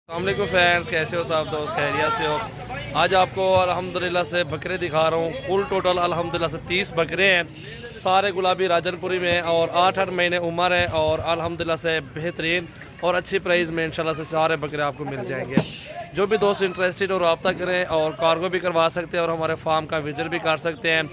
अस्सलामुअलैकुम फ्रेंड्स, कैसे हो सब दोस्त? खैरियत से हो? आज आपको अल्हम्दुलिल्लाह से बकरे दिखा रहा हूँ। कुल टोटल अल्हम्दुलिल्लाह से 30 बकरे हैं, सारे गुलाबी राजनपुरी में और 8-8 महीने उम्र है और अल्हम्दुलिल्लाह से बेहतरीन और अच्छी प्राइस में इंशाल्लाह से सारे बकरे आपको मिल जाएंगे। जो भी दोस्त इंटरेस्टेड हो रब्ता करें और कार्गो भी करवा सकते हैं और हमारे फार्म का विजिट भी कर सकते हैं।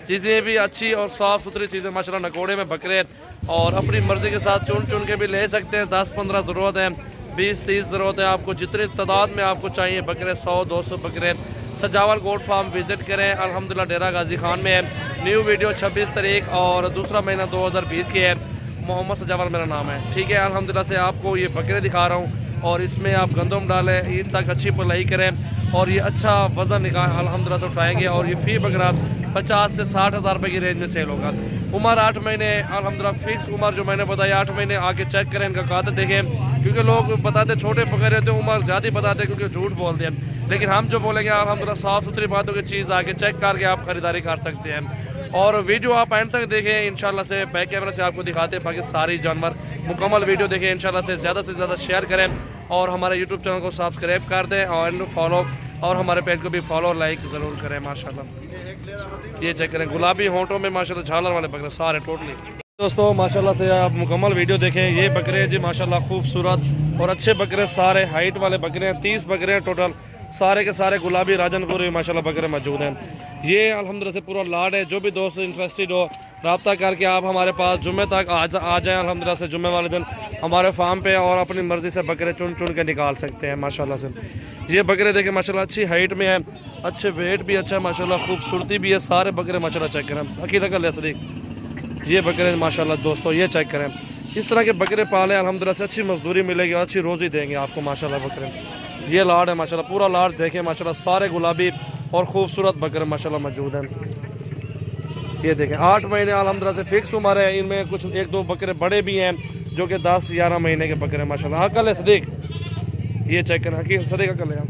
चीज़ें भी अच्छी और साफ़ सुथरी चीज़ें माशाल्लाह, नकोड़े में बकरे और अपनी मर्ज़ी के साथ चुन चुन के भी ले सकते हैं। 10-15 ज़रूरत है, 20-30 ज़रूरत है आपको, जितनी तादाद में आपको चाहिए बकरे 100-200 बकरे। सजावल गोट फार्म विज़िट करें। अल्हम्दुलिल्लाह डेरा गाजी खान में है। न्यू वीडियो 26 तारीख और दूसरा महीना 2020 की है। मोहम्मद सजावल मेरा नाम है, ठीक है। अल्हम्दुलिल्लाह से आपको ये बकरे दिखा रहा हूँ और इसमें आप गंदम डालें, ईद तक अच्छी पलाई करें और ये अच्छा वज़न निकाल अल्हम्दुलिल्लाह से उठाएँगे और ये फ़ी बकरा 50 से 60 हज़ार रुपये की रेंज में सेल होगा। उम्र 8 महीने अल्हम्दुलिल्लाह फिक्स उम्र जो मैंने बताई 8 महीने आके चेक करें, इनका कादर देखें, क्योंकि लोग बताते छोटे पकड़ रहे थे, उम्र ज़्यादा बताते क्योंकि झूठ बोलते हैं। लेकिन हम जो बोलेंगे अल्हम्दुलिल्लाह साफ़ सुथरी बातों की चीज़ आके चेक करके आप ख़रीदारी कर सकते हैं। और वीडियो आप एंड तक देखें, इंशाल्लाह से बैक कैमरा से आपको दिखाते हैं बाकी सारी जानवर। मुकम्मल वीडियो देखें, इंशाल्लाह से ज़्यादा शेयर करें और हमारे यूट्यूब चैनल को सब्सक्राइब कर दें और फॉलो और हमारे पेज को भी फॉलो लाइक ज़रूर करें। माशाल्लाह ये चेक करें, गुलाबी होंठों में माशाल्लाह झालर वाले बकरे सारे टोटली। दोस्तों माशाल्लाह से आप मुकम्मल वीडियो देखें। ये बकरे जी माशाल्लाह खूबसूरत और अच्छे बकरे, सारे हाइट वाले बकरे हैं। 30 बकरे हैं टोटल, सारे के सारे गुलाबी राजनपुरी माशाल्लाह बकरे मौजूद हैं। ये अल्हम्दुलिल्लाह से पूरा लाड है। जो भी दोस्त इंटरेस्टेड हो रब्ता करके आप हमारे पास जुम्मे तक आ जाएँ। अल्हम्दुलिल्लाह से जुम्मे वाले दिन हमारे फार्म पे और अपनी मर्ज़ी से बकरे चुन चुन के निकाल सकते हैं माशाल्लाह से। ये बकरे देखें माशाल्लाह अच्छी हाइट में है, अच्छे वेट भी अच्छा है माशाल्लाह, खूबसूरती भी है। सारे बकरे माशाल्लाह चेक करें, अकील कर ले सदीक। ये बकरे माशाल्लाह दोस्तों ये चेक करें। इस तरह के बकरे पालें, अल्हम्दुलिल्लाह से अच्छी मजदूरी मिलेगी, अच्छी रोज़ी देंगे आपको माशाल्लाह बकरे। ये लाड है माशाल्लाह, पूरा लाड देखें माशाल्लाह, सारे गुलाबी और ख़ूबसूरत बकरे माशाल्लाह मौजूद हैं। ये देखें 8 महीने अल्हम्दुलिल्लाह से फिक्स उम्र है। इनमें कुछ 1-2 बकरे बड़े भी हैं जो कि 10-11 महीने के बकरे माशाल्लाह। हाँ कल है सदीक, ये चेक करें, हकीम सदीक कल है।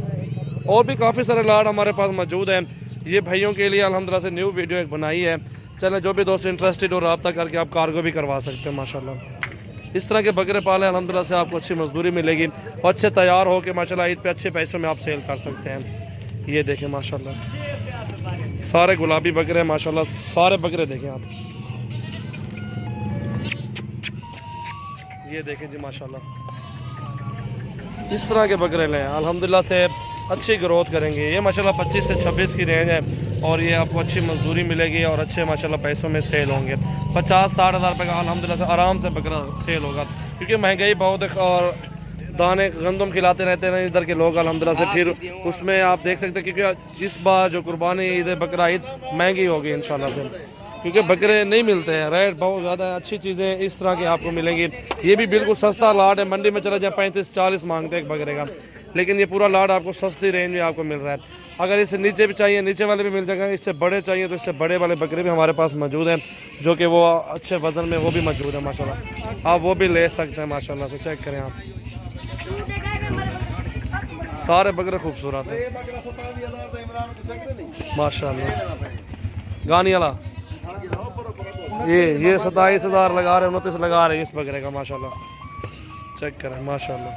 और भी काफ़ी सारे लाड हमारे पास मौजूद हैं। ये भाइयों के लिए अल्हम्दुलिल्लाह से न्यू वीडियो एक बनाई है। चलें, जो भी दोस्त इंटरेस्टेड हो रब्ता करके आप कार्गो भी करवा सकते हैं माशाल्लाह। इस तरह के बकरे पाले अल्हम्दुलिल्लाह से आपको अच्छी मजदूरी मिलेगी और अच्छे तैयार हो के माशाल्लाह ईद पे अच्छे पैसों में आप सेल कर सकते हैं। ये देखें माशाल्लाह सारे गुलाबी बकरे हैं माशाल्लाह, सारे बकरे देखें आप। ये देखें जी माशाल्लाह, इस तरह के बकरे लें, अल्हम्दुलिल्लाह से अच्छी ग्रोथ करेंगे। ये माशाल्लाह 25 से 26 की रेंज है और ये आपको अच्छी मजदूरी मिलेगी और अच्छे माशाल्लाह पैसों में सेल होंगे। 50-60 हज़ार रुपये का अल्हम्दुलिल्लाह से आराम से बकरा सेल होगा, क्योंकि महंगाई बहुत है और दाने गंदम खिलाते रहते हैं इधर के लोग अल्हम्दुलिल्लाह से। फिर उसमें आप देख सकते हैं क्योंकि इस बार जो कुर्बानी ईद बकरा ईद महंगी होगी इंशाल्लाह से, क्योंकि बकरे नहीं मिलते हैं, रेट बहुत ज़्यादा है। अच्छी चीज़ें इस तरह की आपको मिलेंगी। ये भी बिल्कुल सस्ता लाड है, मंडी में चला जाए 35-40 मांगते हैं एक बकरे का, लेकिन ये पूरा लाड आपको सस्ती रेंज में आपको मिल रहा है। अगर इससे नीचे भी चाहिए नीचे वाले भी मिल जाएगा, इससे बड़े चाहिए तो इससे बड़े वाले बकरे भी हमारे पास मौजूद हैं, जो कि वो अच्छे वज़न में वो भी मौजूद है माशाल्लाह। आप वो भी ले सकते हैं माशाल्लाह से। चेक करें आप, सारे बकरे खूबसूरत हैं माशाल्लाह। गानी वाला ये 27 हज़ार लगा रहे हैं, 29 लगा रहे हैं इस बकरे का माशाल्लाह। चेक करें माशाल्लाह।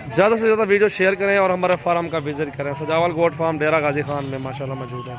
ज़्यादा से ज़्यादा वीडियो शेयर करें और हमारे फार्म का विजिट करें। सजावल गोट फार्म डेरा गाजी खान में माशाल्लाह मौजूद है।